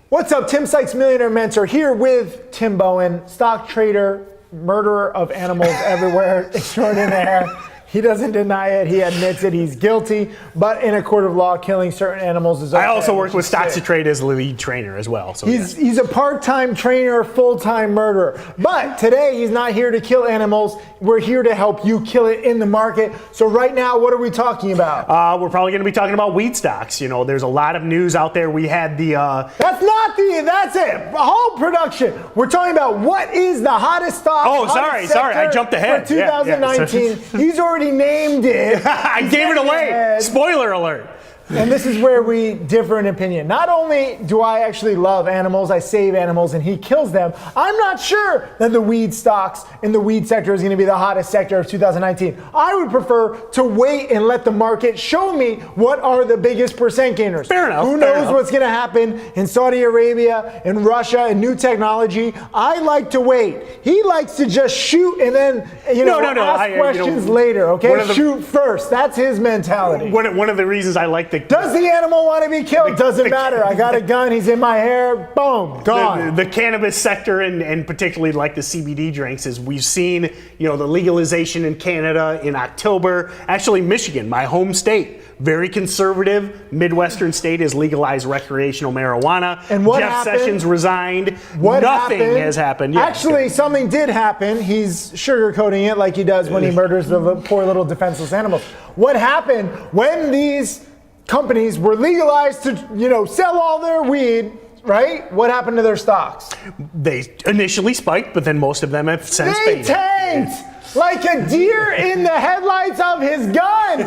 What's up? Tim Sykes, Millionaire Mentor, here with Tim Bowen, stock trader, murderer of animals everywhere extraordinaire. He doesn't deny it. He admits it. He's guilty. But in a court of law, killing certain animals is okay. I also work with Stocks to Trade as the lead trainer as well. So he's a part-time trainer, full-time murderer. But today, he's not here to kill animals. We're here to help you kill it in the market. So right now, what are we talking about? We're probably going to be talking about weed stocks. You know, there's a lot of news out there. We had the... That's it. Whole production. We're talking about what is the hottest stock. Oh, sorry. I jumped ahead. For 2019. He's already named it. I gave it away. Spoiler alert. And this is where we differ in opinion. Not only do I actually love animals, I save animals, and he kills them, I'm not sure that the weed stocks in the weed sector is going to be the hottest sector of 2019. I would prefer to wait and let the market show me what are the biggest percent gainers. Fair enough. Who knows what's going to happen in Saudi Arabia, in Russia, and new technology. I like to wait. He likes to just shoot and then ask questions later, okay? Shoot first. That's his mentality. One of the reasons I like the... Does the animal want to be killed? Doesn't matter. I got a gun. He's in my hair. Boom. Gone. The cannabis sector and particularly like the CBD drinks is we've seen, the legalization in Canada in October. Actually, Michigan, my home state, very conservative Midwestern state, has legalized recreational marijuana. And what Jeff happened? Sessions resigned. Nothing has happened. Yeah. Actually, something did happen. He's sugarcoating it like he does when he murders the poor little defenseless animals. What happened when these companies were legalized to, sell all their weed, right? What happened to their stocks? They initially spiked, but then most of them have since faded. They tanked! Like a deer in the headlights of his gun,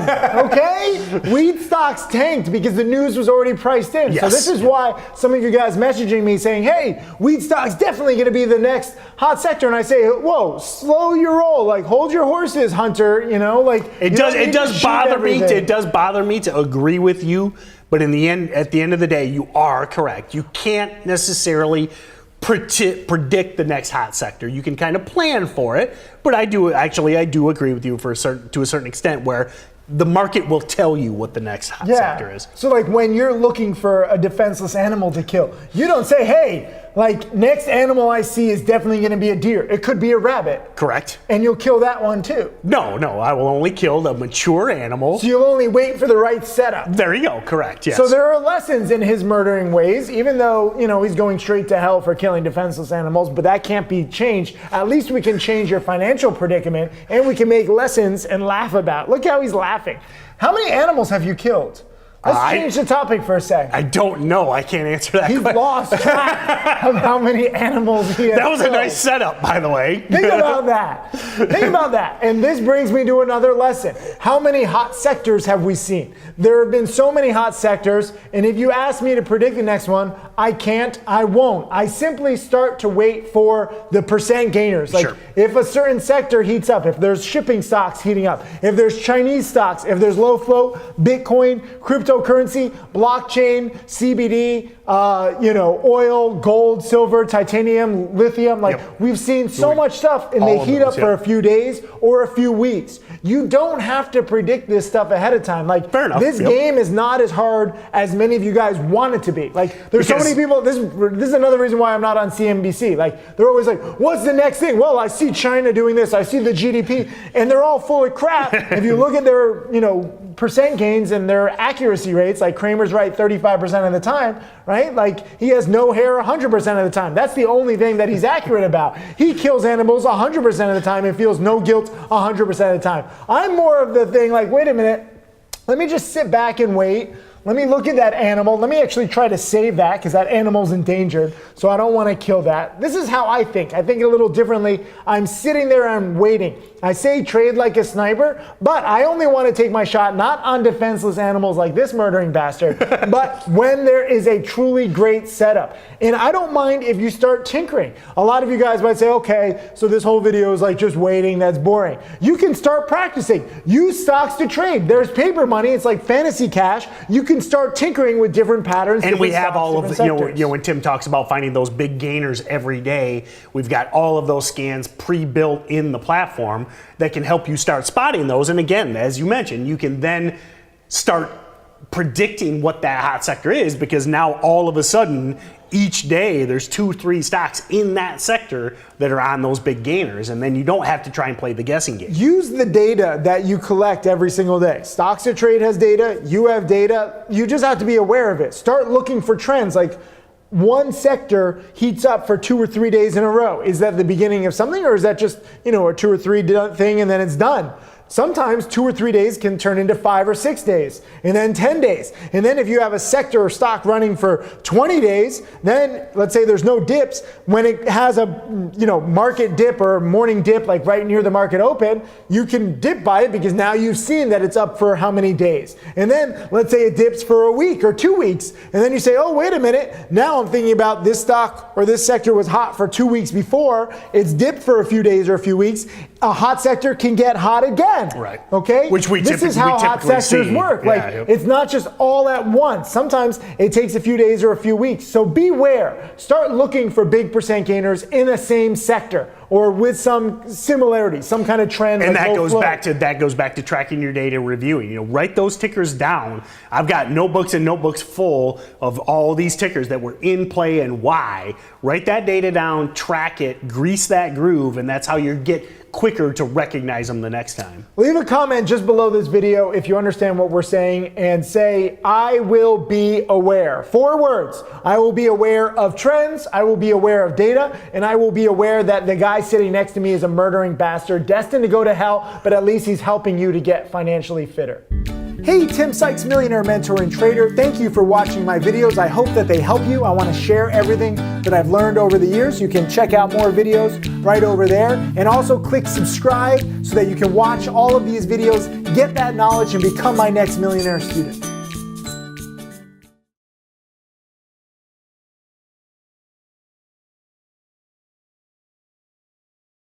okay? Weed stocks tanked because the news was already priced in. Yes. So this is why some of you guys messaging me saying, hey, weed stocks definitely gonna be the next hot sector. And I say, whoa, slow your roll. Like, hold your horses, Hunter, It does bother me to agree with you, but at the end of the day, you are correct. You can't necessarily predict the next hot sector. You can kind of plan for it, but I do agree with you to a certain extent where the market will tell you what the next hot sector is. So like when you're looking for a defenseless animal to kill, you don't say, hey, next animal I see is definitely going to be a deer. It could be a rabbit. Correct. And you'll kill that one too. No, I will only kill the mature animal. So you'll only wait for the right setup. There you go, correct, yes. So there are lessons in his murdering ways, even though, he's going straight to hell for killing defenseless animals, but that can't be changed. At least we can change your financial predicament and we can make lessons and laugh about. Look how he's laughing. How many animals have you killed? Let's change the topic for a sec. I don't know. I can't answer that question. He's lost track of how many animals he has That was killed. a nice setup, by the way. Think about that. And this brings me to another lesson. How many hot sectors have we seen? There have been so many hot sectors, and if you ask me to predict the next one, I can't, I won't. I simply start to wait for the percent gainers. Like, if a certain sector heats up, if there's shipping stocks heating up, if there's Chinese stocks, if there's low float, Bitcoin, cryptocurrency, blockchain, CBD, oil, gold, silver, titanium, lithium. We've seen so much stuff and they heat up for a few days or a few weeks. You don't have to predict this stuff ahead of time. Fair enough. This game is not as hard as many of you guys want it to be. There's so many people, this is another reason why I'm not on CNBC. They're always like, what's the next thing? Well, I see China doing this, I see the GDP, and they're all full of crap. If you look at their, percent gains and their accuracy rates, like Kramer's right 35% of the time, right? He has no hair 100% of the time. That's the only thing that he's accurate about. He kills animals 100% of the time and feels no guilt 100% of the time. I'm more of the thing wait a minute, let me just sit back and wait. Let me look at that animal. Let me actually try to save that because that animal's endangered, so I don't want to kill that. This is how I think. I think a little differently. I'm sitting there, I'm waiting. I say trade like a sniper, but I only want to take my shot not on defenseless animals like this murdering bastard, but when there is a truly great setup. And I don't mind if you start tinkering. A lot of you guys might say, okay, so this whole video is just waiting, that's boring. You can start practicing. Use stocks to trade. There's paper money, it's like fantasy cash. You can start tinkering with different patterns. And we have all of the, when Tim talks about finding those big gainers every day, we've got all of those scans pre-built in the platform that can help you start spotting those. And again, as you mentioned, you can then start predicting what that hot sector is, because now all of a sudden each day there's 2-3 stocks in that sector that are on those big gainers, and then you don't have to try and play the guessing game. Use the data that you collect every single day. Stocks to Trade has data, you have data, you just have to be aware of it. Start looking for trends, like one sector heats up for 2 or 3 days in a row. Is that the beginning of something, or is that just, a 2 or 3 thing and then it's done? Sometimes 2 or 3 days can turn into 5 or 6 days, and then 10 days. And then if you have a sector or stock running for 20 days, then let's say there's no dips. When it has a market dip or morning dip, like right near the market open, you can dip by it because now you've seen that it's up for how many days. And then let's say it dips for a week or 2 weeks, and then you say, oh, wait a minute, now I'm thinking about this stock or this sector was hot for 2 weeks before, it's dipped for a few days or a few weeks. A hot sector can get hot again. Right. Okay? This is how hot sectors work. It's not just all at once. Sometimes it takes a few days or a few weeks. So beware. Start looking for big percent gainers in the same sector or with some similarity, some kind of trend. And that goes back to tracking your data, reviewing. Write those tickers down. I've got notebooks and notebooks full of all these tickers that were in play and why. Write that data down, track it, grease that groove, and that's how you get quicker to recognize them the next time. Leave a comment just below this video if you understand what we're saying, and say, I will be aware. 4 words. I will be aware of trends, I will be aware of data, and I will be aware that the guy sitting next to me is a murdering bastard destined to go to hell, but at least he's helping you to get financially fitter. Hey, Tim Sykes, millionaire mentor and trader. Thank you for watching my videos. I hope that they help you. I want to share everything that I've learned over the years. You can check out more videos right over there, and also click subscribe so that you can watch all of these videos, get that knowledge, and become my next millionaire student.